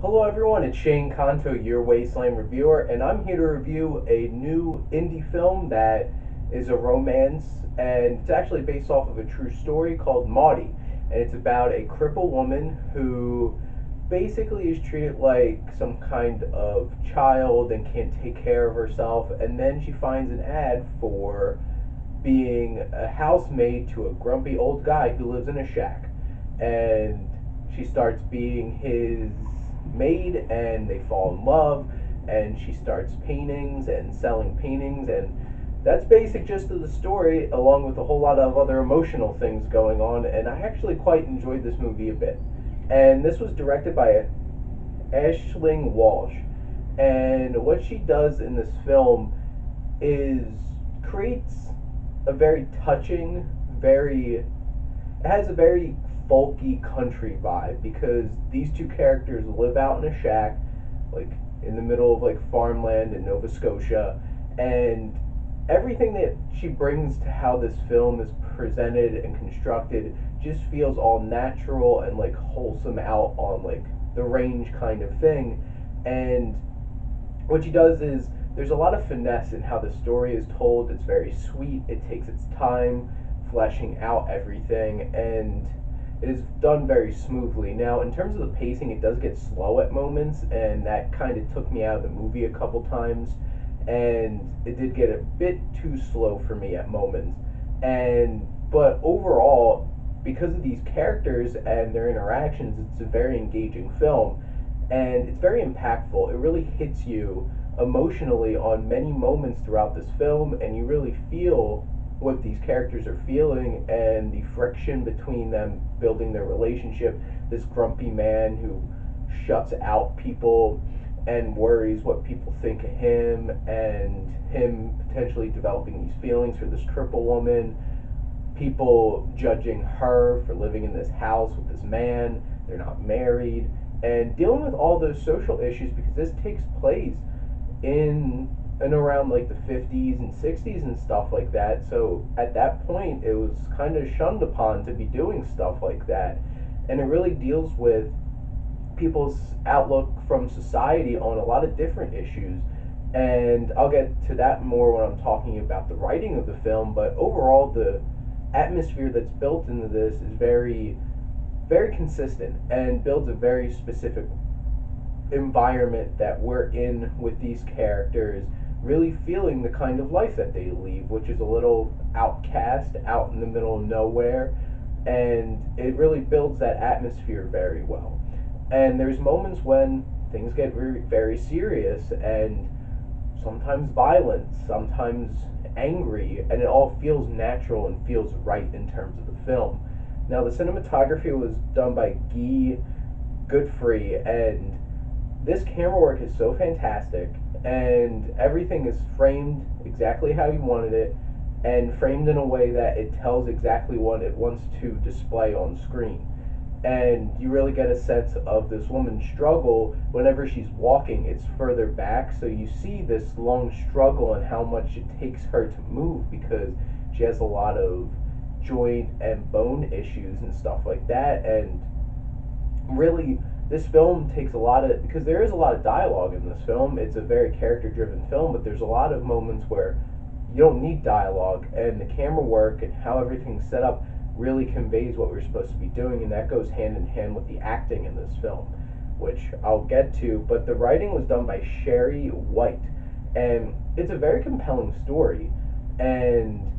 Hello everyone, it's Shane Kanto, your Wasteland reviewer, and I'm here to review a new indie film that is a romance, and it's actually based off of a true story called Maudie, and it's about a crippled woman who basically is treated like some kind of child and can't take care of herself, and then she finds an ad for being a housemaid to a grumpy old guy who lives in a shack. And she starts being his maid, and they fall in love, and she starts paintings and selling paintings, and that's basic gist of the story, along with a whole lot of other emotional things going on. And I actually quite enjoyed this movie a bit. And this was directed by Aisling Walsh, and what she does in this film is creates a very touching, very it has a very folky country vibe because these two characters live out in a shack, like in the middle of like farmland in Nova Scotia, and everything that she brings to how this film is presented and constructed just feels all natural and like wholesome out on like the range kind of thing. And what she does is there's a lot of finesse in how the story is told. It's very sweet. It takes its time fleshing out everything, and it is done very smoothly. Now, in terms of the pacing, it does get slow at moments, and that kind of took me out of the movie a couple times, and it did get a bit too slow for me at moments. And but overall, because of these characters and their interactions, it's a very engaging film, and it's very impactful. It really hits you emotionally on many moments throughout this film, and you really feel what these characters are feeling and the friction between them building their relationship. This grumpy man who shuts out people and worries what people think of him, and him potentially developing these feelings for this cripple woman, people judging her for living in this house with this man, they're not married, and dealing with all those social issues because this takes place in and around like the 50s and 60s and stuff like that. So at that point, it was kind of shunned upon to be doing stuff like that. And it really deals with people's outlook from society on a lot of different issues. And I'll get to that more when I'm talking about the writing of the film. But overall, the atmosphere that's built into this is very, very consistent and builds a very specific environment that we're in with these characters, really feeling the kind of life that they lead, which is a little outcast, out in the middle of nowhere, and it really builds that atmosphere very well. And there's moments when things get very, very serious and sometimes violent, sometimes angry, and it all feels natural and feels right in terms of the film. Now, the cinematography was done by Guy Godfrey, and this camera work is so fantastic, and everything is framed exactly how you wanted it, and framed in a way that it tells exactly what it wants to display on screen. And you really get a sense of this woman's struggle. Whenever she's walking, it's further back, so you see this long struggle and how much it takes her to move because she has a lot of joint and bone issues and stuff like that. And really, this film takes a lot of, because there is a lot of dialogue in this film. It's a very character driven film, but there's a lot of moments where you don't need dialogue, and the camera work and how everything's set up really conveys what we're supposed to be doing, and that goes hand in hand with the acting in this film, which I'll get to. But the writing was done by Sherry White, and it's a very compelling story, and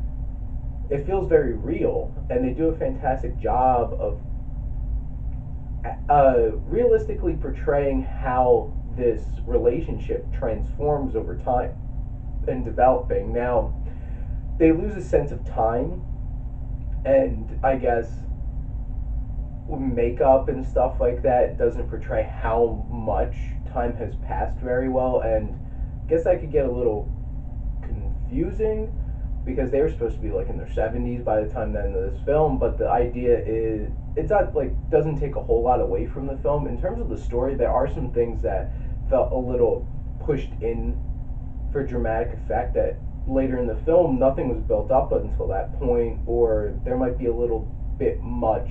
it feels very real, and they do a fantastic job of realistically portraying how this relationship transforms over time and developing. Now, they lose a sense of time, and I guess makeup and stuff like that doesn't portray how much time has passed very well, and I guess that could get a little confusing because they were supposed to be like in their 70s by the time the end of this film. But the idea is it's not like doesn't take a whole lot away from the film in terms of the story. There are some things that felt a little pushed in for dramatic effect that later in the film nothing was built up until that point, or there might be a little bit much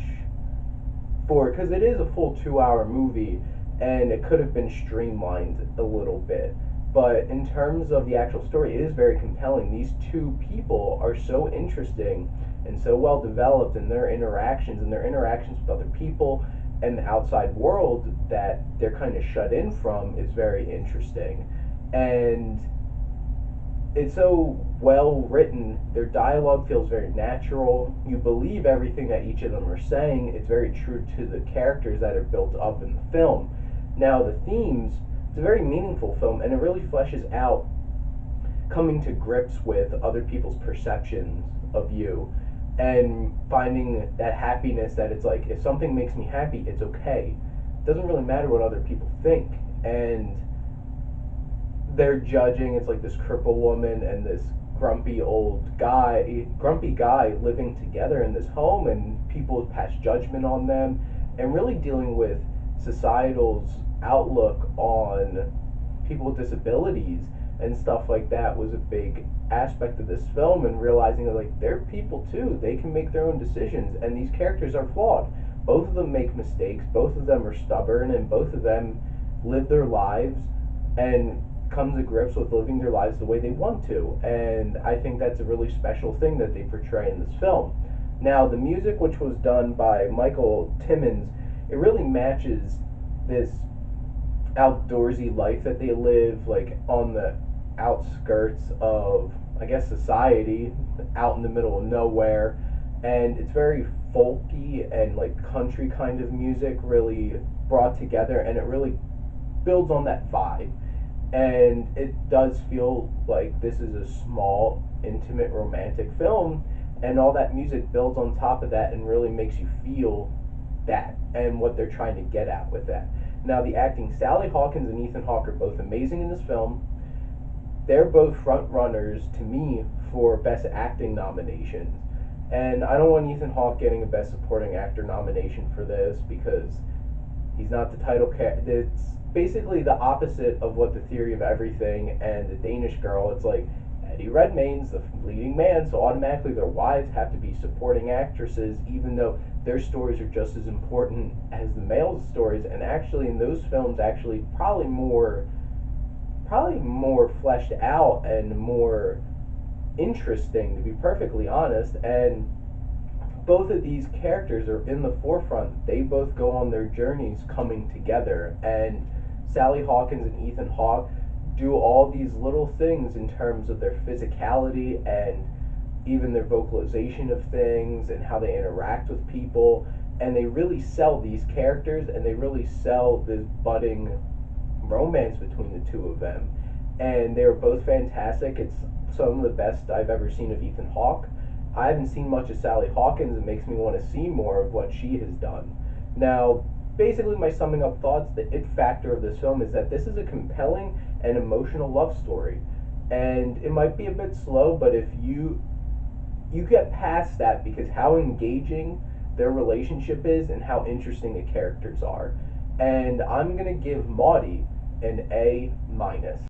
for it because it is a full 2 hour movie, and it could have been streamlined a little bit. But in terms of the actual story, it is very compelling. These two people are so interesting and so well developed in their interactions with other people and the outside world that they're kind of shut in from is very interesting. And it's so well written. Their dialogue feels very natural. You believe everything that each of them are saying. It's very true to the characters that are built up in the film. Now, the themes, it's a very meaningful film, and it really fleshes out coming to grips with other people's perceptions of you and finding that happiness that it's like, if something makes me happy, it's okay. It doesn't really matter what other people think. And they're judging, it's like this crippled woman and this grumpy guy living together in this home, and people pass judgment on them, and really dealing with societal's outlook on people with disabilities and stuff like that was a big aspect of this film, and realizing that like they're people too, they can make their own decisions, and these characters are flawed. Both of them make mistakes, both of them are stubborn, and both of them live their lives and come to grips with living their lives the way they want to. And I think that's a really special thing that they portray in this film. Now, the music, which was done by Michael Timmons, it really matches this outdoorsy life that they live, like on the outskirts of, I guess, society, out in the middle of nowhere. And it's very folky and like country kind of music, really brought together, and it really builds on that vibe. And it does feel like this is a small, intimate, romantic film, and all that music builds on top of that and really makes you feel that and what they're trying to get at with that. Now, the acting, Sally Hawkins and Ethan Hawke are both amazing in this film. They're both front runners to me for Best Acting nominations. And I don't want Ethan Hawke getting a Best Supporting Actor nomination for this because he's not the title character. It's basically the opposite of what The Theory of Everything and The Danish Girl. It's like Eddie Redmayne's the leading man, so automatically their wives have to be supporting actresses, even though their stories are just as important as the male's stories. And actually, in those films, actually probably more fleshed out and more interesting, to be perfectly honest. And both of these characters are in the forefront. They both go on their journeys coming together, and Sally Hawkins and Ethan Hawke do all these little things in terms of their physicality and even their vocalization of things and how they interact with people, and they really sell these characters, and they really sell this budding romance between the two of them. And they're both fantastic. It's some of the best I've ever seen of Ethan Hawke. I haven't seen much of Sally Hawkins. It makes me want to see more of what she has done. Now, basically, my summing up thoughts, the it factor of this film is that this is a compelling and emotional love story. And it might be a bit slow, but if you get past that, because how engaging their relationship is and how interesting the characters are. And I'm going to give Maudie an A minus.